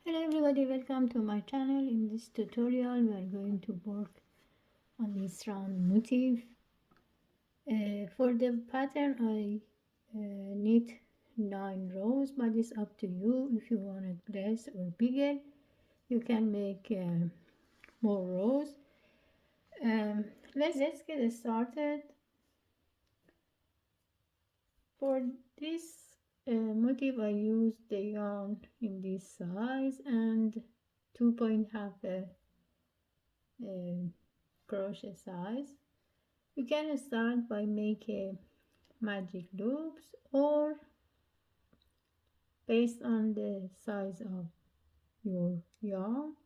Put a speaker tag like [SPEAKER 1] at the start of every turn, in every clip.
[SPEAKER 1] Hello everybody, welcome to my channel. In this tutorial we are going to work on this round motif. For the pattern I need 9 rows, but it's up to you. If you want it less or bigger you can make more rows. Let's get started. For this motif I used the yarn in this size and 2.5 crochet size. You can start by making magic loops, or based on the size of your yarn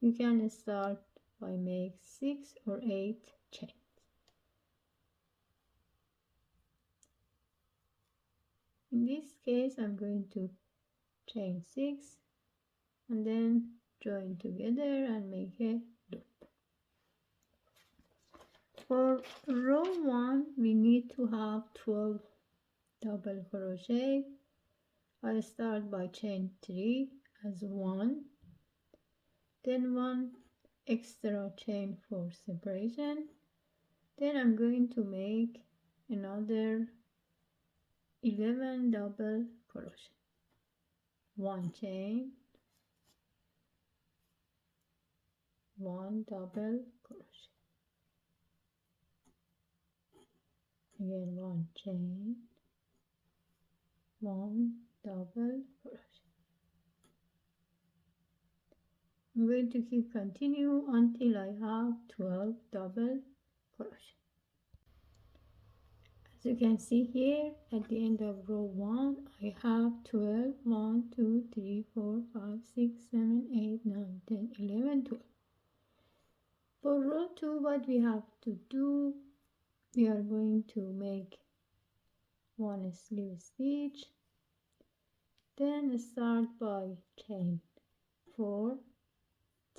[SPEAKER 1] you can start by make 6 or 8 chains. In this case I'm going to chain 6 and then join together and make a loop. For row 1 we need to have 12 double crochet. I start by chain 3 as 1, then 1 extra chain for separation, then I'm going to make another 11 double crochet, 1 chain, 1 double crochet, again 1 chain, 1 double crochet. I'm going to keep continue until I have 12 double crochet. As you can see here, at the end of row 1 I have 12, 1, 2, 3, 4, 5, 6, 7, 8, 9, 10, 11, 12. For row 2 what we have to do, we are going to make 1 slip stitch, then start by chain 4,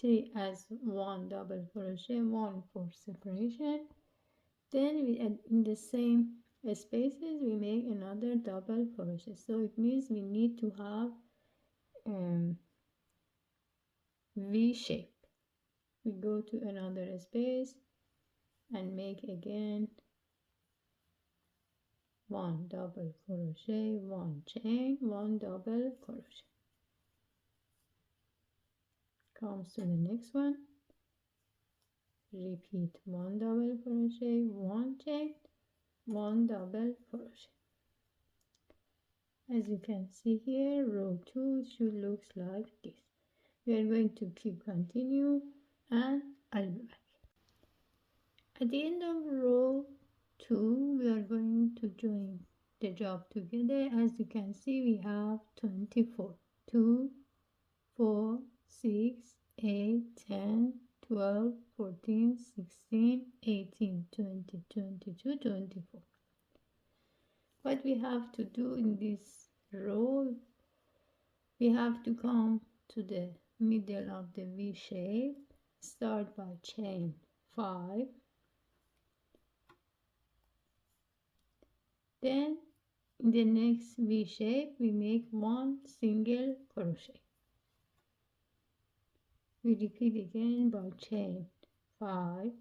[SPEAKER 1] 3 as 1 double crochet, 1 for separation, then we add in the same spaces we make another double crochet. So it means we need to have V shape. We go to another space and make again 1 double crochet, 1 chain, 1 double crochet. Comes to the next one, repeat 1 double crochet, 1 chain, 1 double crochet. As you can see here, row 2 should look like this. We are going to keep continue and I'll be back. At the end of row 2 we are going to join the job together. As you can see we have 24, 2, 4, 6, 8, 10, 12, 14, 16, 18, 20, 22, 24. What we have to do in this row, we have to come to the middle of the V shape, start by chain 5, then in the next V shape we make 1 single crochet. We repeat again by chain 5,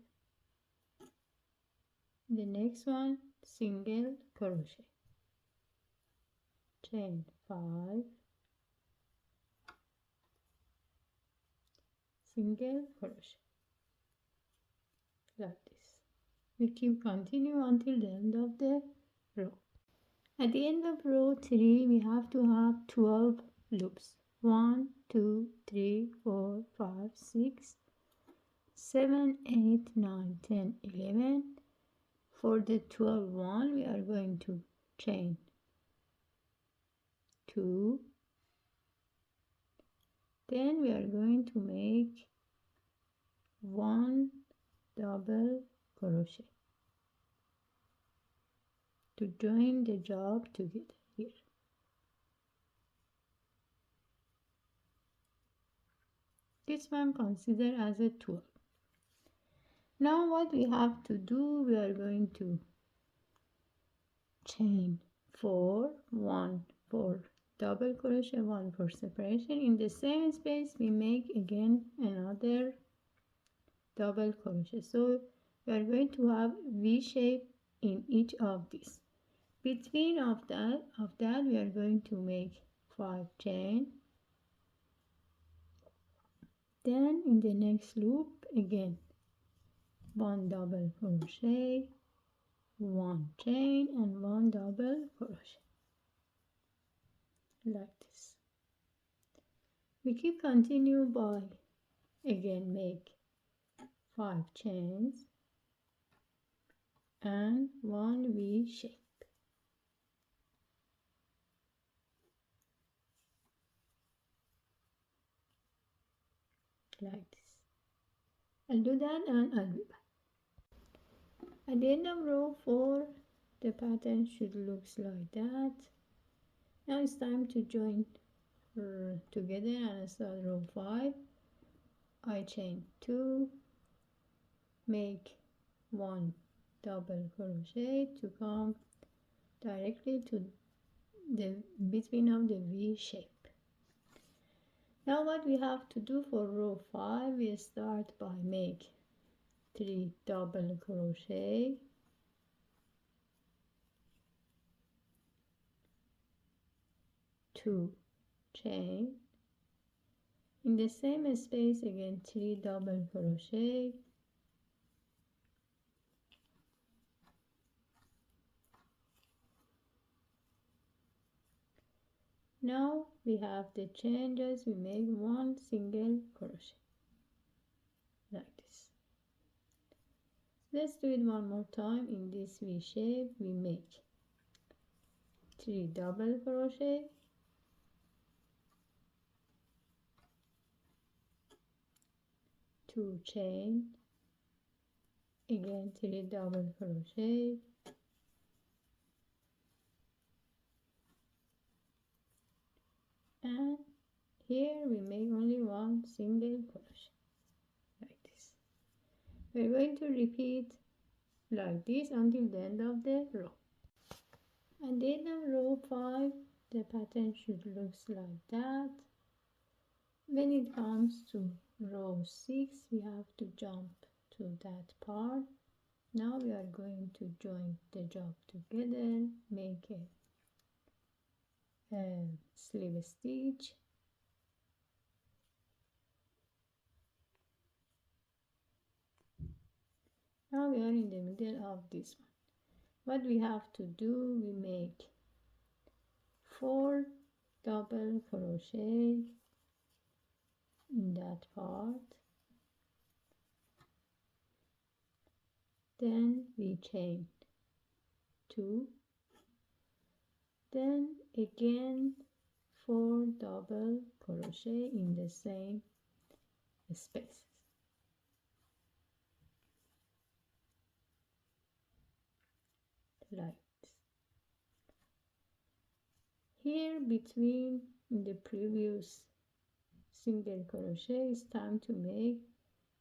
[SPEAKER 1] the next one single crochet, chain 5, single crochet, like this. We keep continue until the end of the row. At the end of row 3 we have to have 12 loops. 1, 2, 3, 4, 5, 6, 7, 8, 9, 10, 11. For the 12th one we are going to chain 2, then we are going to make 1 double crochet to join the job together here. This one considered as a 12. Now what we have to do, we are going to chain 4, 1 for double crochet, 1 for separation. In the same space we make again another double crochet. So we are going to have V shape in each of these. Between of that we are going to make 5 chain. Then in the next loop again 1 double crochet, 1 chain and 1 double crochet, like this. We keep continue by again make 5 chains and 1 V shape, like this. I'll do that and I'll be back. At the end of row 4 the pattern should look like that. Now it's time to join together and start row 5. I chain 2, make 1 double crochet to come directly to the between of the V shape. Now what we have to do for row 5, we start by make 3 double crochet, 2 chain, in the same space again 3 double crochet, now we have the changes, we make 1 single crochet, like this. Let's do it one more time. In this V shape we make 3 double crochet, 2 chain, again 3 double crochet, and here we make only 1 single crochet, like this. We're going to repeat like this until the end of the row. At the end of row 5 the pattern should look like that. When it comes to row 6 we have to jump to that part. Now we are going to join the job together, make a slip stitch, now we are in the middle of this one. What we have to do, we make 4 double crochet in that part, then we chain 2, then again 4 double crochet in the same spaces, like this. Here between the previous single crochet it's time to make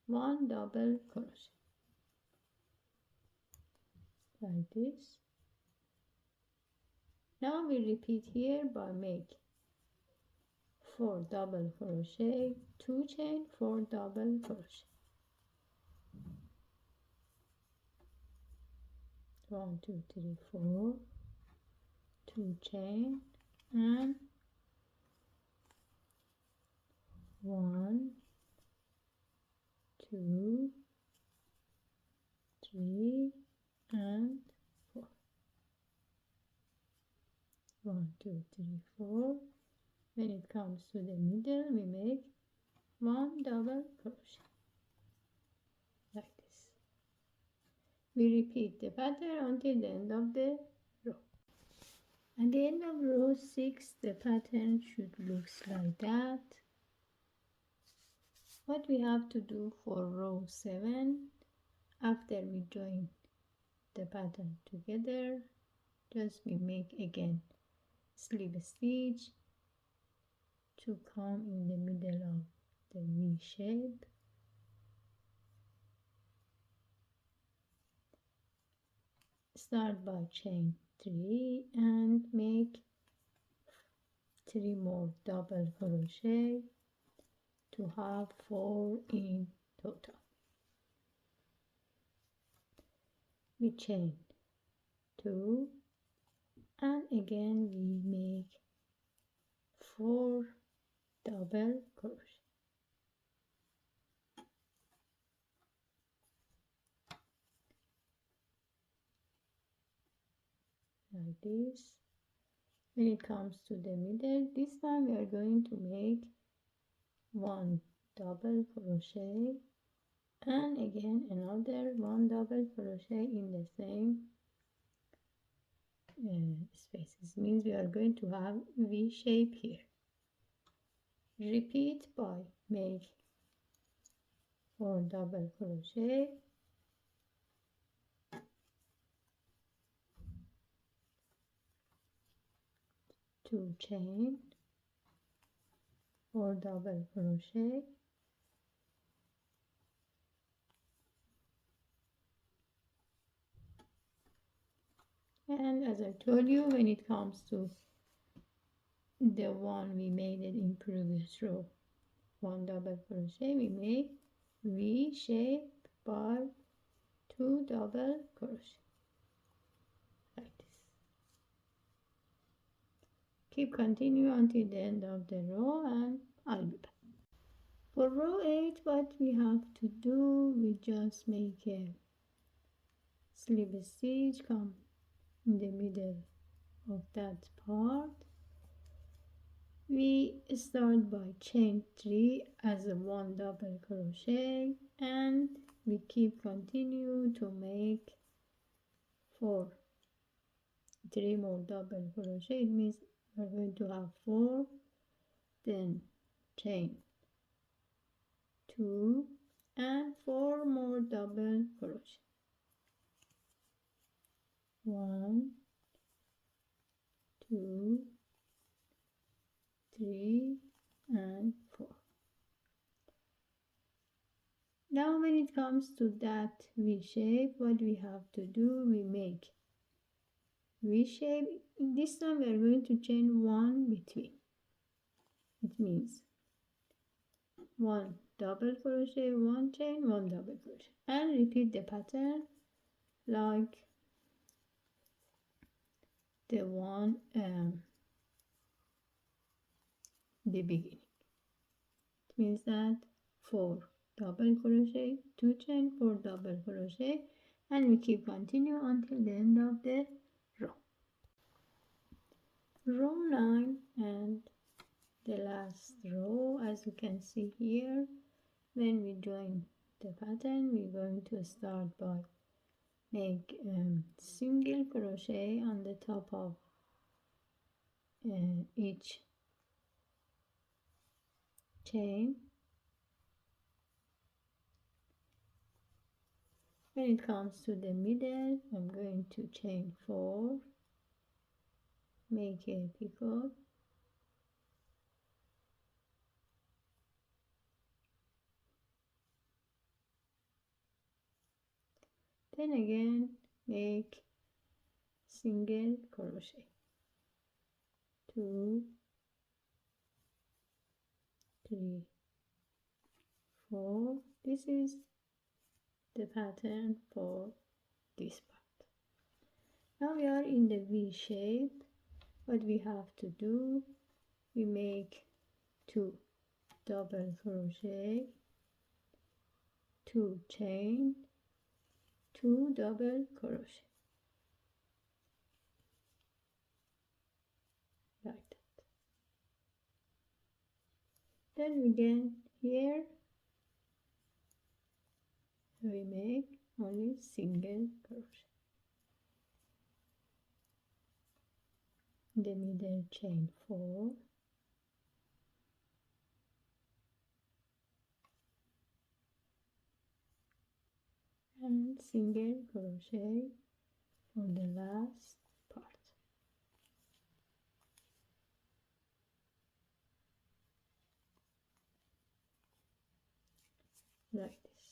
[SPEAKER 1] 1 double crochet, like this. Now we repeat here by make 4 double crochet, 2 chain, 4 double crochet, 1 2 3 4, 2 chain and 1 2 3 and 4, 1 2 3 4. When it comes to the middle we make 1 double crochet, like this. We repeat the pattern until the end of the row. At the end of row 6 the pattern should look like that. What we have to do for row 7, after we join the pattern together, just we make again slip stitch to come in the middle of the V shape, start by chain 3 and make 3 more double crochet to have 4 in total. We chain 2 and again we make 4 double crochet. Like this. When it comes to the middle, this time we are going to make 1 double crochet and again another 1 double crochet in the same spaces. Means we are going to have V shape here. Repeat by make 4 double crochet, 2 chain, 4 double crochet, and as I told you, when it comes to the one we made it in previous row, 1 double crochet, we make V shape by 2 double crochet like this. Keep continue until the end of the row and I'll be back. For row 8, what we have to do, we just make a slip stitch, come in the middle of that part. We start by chain 3 as a 1 double crochet and we keep continue to make 3 more double crochet. It means we're going to have 4, then chain 2 and 4 more double crochet. 1, 2, 3 and 4. Now when it comes to that V shape, what we have to do, we make V shape. This time we are going to chain 1 between. It means 1 double crochet, 1 chain, 1 double crochet, and repeat the pattern like the one the beginning. It means that 4 double crochet, 2 chain, 4 double crochet, and we keep continue until the end of the row. Row 9 and the last row, as you can see here, when we join the pattern, we're going to start by make single crochet on the top of each chain. When it comes to the middle, I'm going to chain 4, make a picot, then again make single crochet, 2, 3, 4. This is the pattern for this part. Now we are in the V shape. What we have to do, we make 2 double crochet, 2 chain, 2 double crochet like that. Then again here we make only single crochet. In the middle chain 4, and single crochet for the last part. Like this.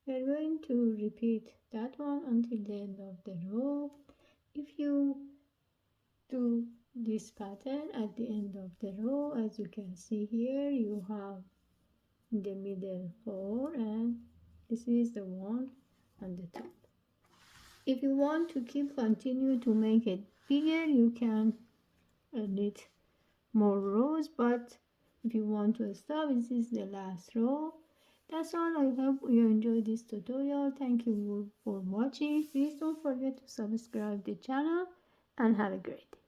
[SPEAKER 1] We are going to repeat that one until the end of the row. If you do this pattern at the end of the row. As you can see here, you have the middle 4 and this is the one on the top. If you want to continue to make it bigger, you can knit more rows, but if you want to stop, this is the last row. That's all. I hope you enjoyed this tutorial. Thank you for watching. Please don't forget to subscribe the channel and have a great day.